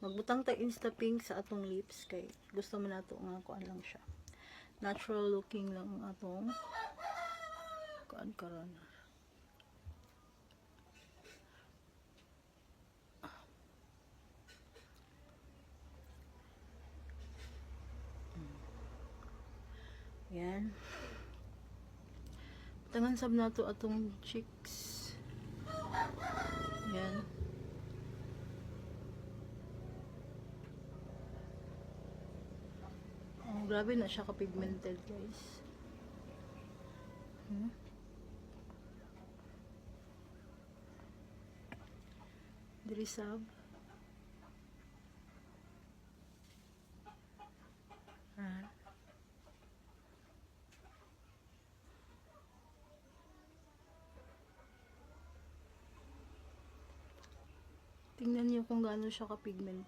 Magbutang tag Insta Pink sa atong lips kay gusto man nato nga kuan lang siya. Natural looking lang ang atong kuan karon. Yan. Tangan sab nato atong cheeks. Yan. Oh, grabe na siya ka-pigmented, guys. Diri sab. Tingnan niyo kung gaano siya ka-pigmented.